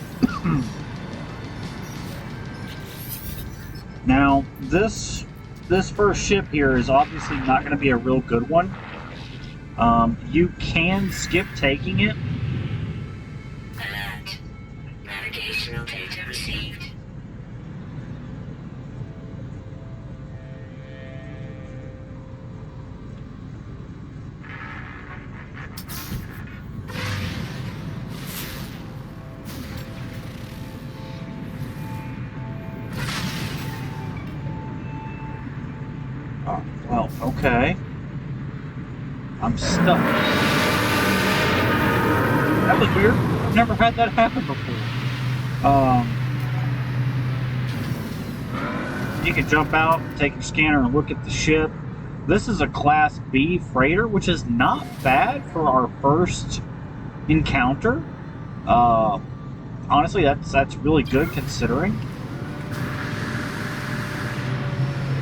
Now, this first ship here is obviously not going to be a real good one. You can skip taking it. Alert. Navigational data received. Oh, well, okay. I'm stuck. That was weird. I've never had that happen before. You can jump out, take your scanner, and look at the ship. This is a Class B freighter, which is not bad for our first encounter. Honestly, that's really good considering.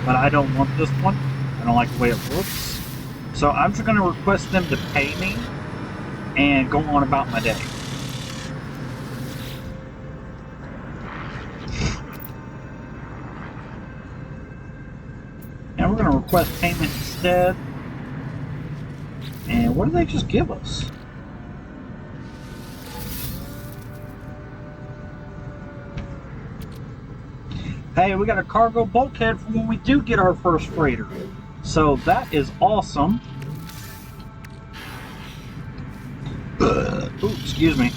But I don't want this one. I don't like the way it looks. So I'm just going to request them to pay me and go on about my day. And we're going to request payment instead. And what did they just give us? Hey, we got a cargo bulkhead for when we do get our first freighter. So that is awesome. Ooh, excuse me.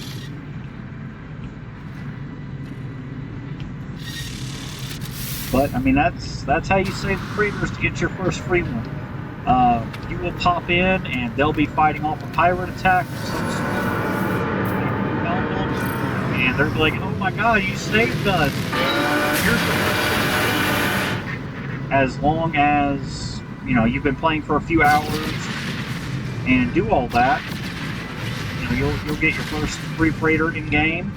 But I mean, that's how you save the freighters to get your first free one. You will pop in, and they'll be fighting off a pirate attack of some sort. And they're like, "Oh my God, you saved us!" As long as you've been playing for a few hours and do all that, you'll get your first free freighter in game,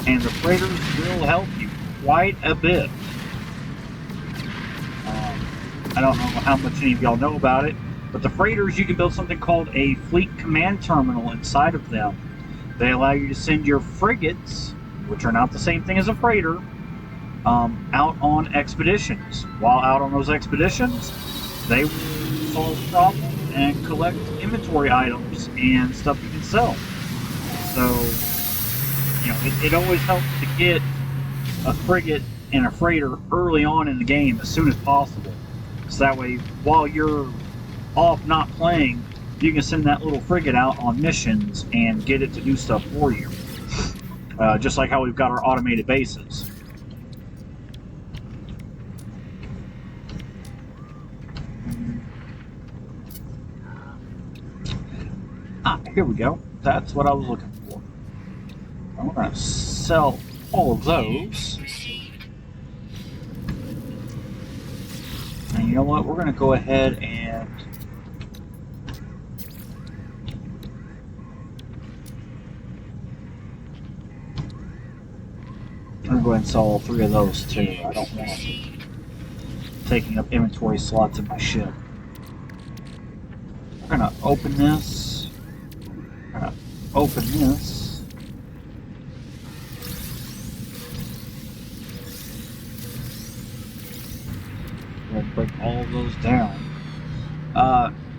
and the freighters will help you quite a bit. I don't know how much any of y'all know about it, but the freighters, you can build something called a fleet command terminal inside of them. They allow you to send your frigates, which are not the same thing as a freighter, out on expeditions. While out on those expeditions, they will solve problems and collect inventory items and stuff you can sell. So, it always helps to get a frigate and a freighter early on in the game as soon as possible. So that way, while you're off not playing, you can send that little frigate out on missions and get it to do stuff for you. Just like how we've got our automated bases. Here we go. That's what I was looking for. And we're going to sell all of those. Received. you know what? We're going to go ahead and I'm going to go ahead and sell all 3 of those too. I don't want Received. taking up inventory slots in my ship. We're going to open this. We're going to open this. We're going to break all of those down.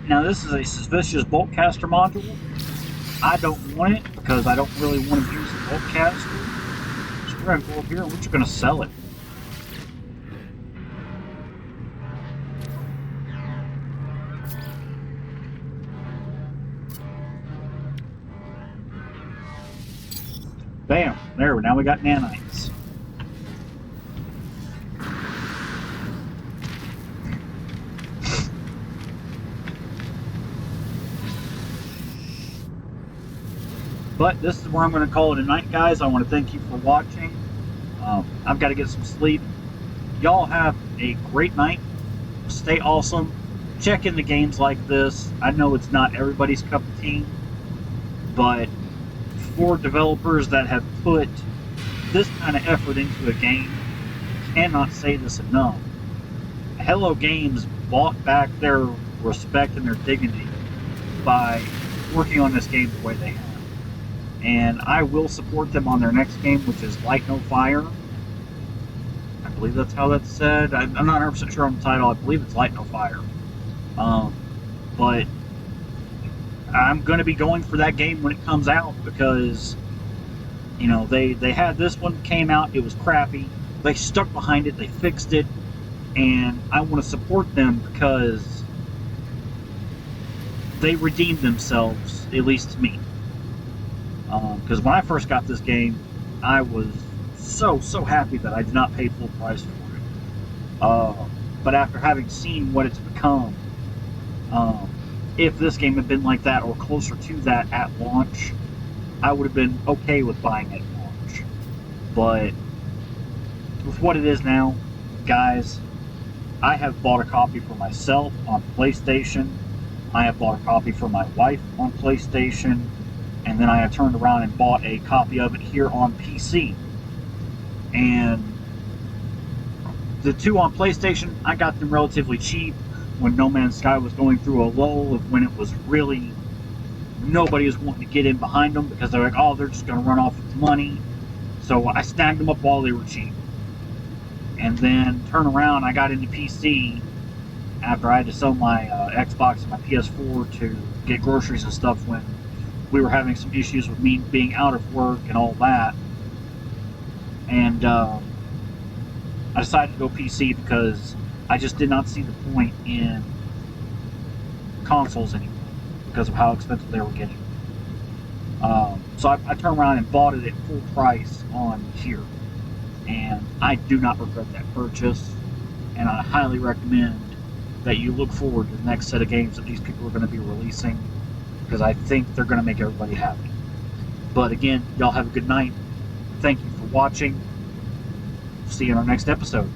Now this is a suspicious bolt caster module. I don't want it because I don't really want to use the bolt caster. So we're going to go up here and we're just going to sell it. Bam! There, now we got nanites. But this is where I'm going to call it a night, guys. I want to thank you for watching. I've got to get some sleep. Y'all have a great night. Stay awesome. Check into games like this. I know it's not everybody's cup of tea, but for developers that have put this kind of effort into a game, cannot say this enough. Hello Games bought back their respect and their dignity by working on this game the way they have. And I will support them on their next game, which is Light No Fire. I believe that's how that's said. I'm not 100% sure on the title. I believe it's Light No Fire. But I'm going to be going for that game when it comes out because, you know, they had this one, came out, it was crappy. They stuck behind it, they fixed it, and I want to support them because they redeemed themselves, at least to me. Because when I first got this game, I was so happy that I did not pay full price for it. But after having seen what it's become, if this game had been like that or closer to that at launch, I would have been okay with buying it at launch. But with what it is now, guys, I have bought a copy for myself on PlayStation. I have bought a copy for my wife on PlayStation. And then I have turned around and bought a copy of it here on PC. And the 2 on PlayStation, I got them relatively cheap when No Man's Sky was going through a lull of when it was really nobody was wanting to get in behind them because they're like, oh, they're just going to run off with the money. So I snagged them up while they were cheap. And then turn around, I got into PC after I had to sell my Xbox and my PS4 to get groceries and stuff when we were having some issues with me being out of work and all that. And I decided to go PC because I just did not see the point in consoles anymore because of how expensive they were getting. So I turned around and bought it at full price on here. And I do not regret that purchase. And I highly recommend that you look forward to the next set of games that these people are going to be releasing, because I think they're going to make everybody happy. But again, y'all have a good night. Thank you for watching. See you in our next episode.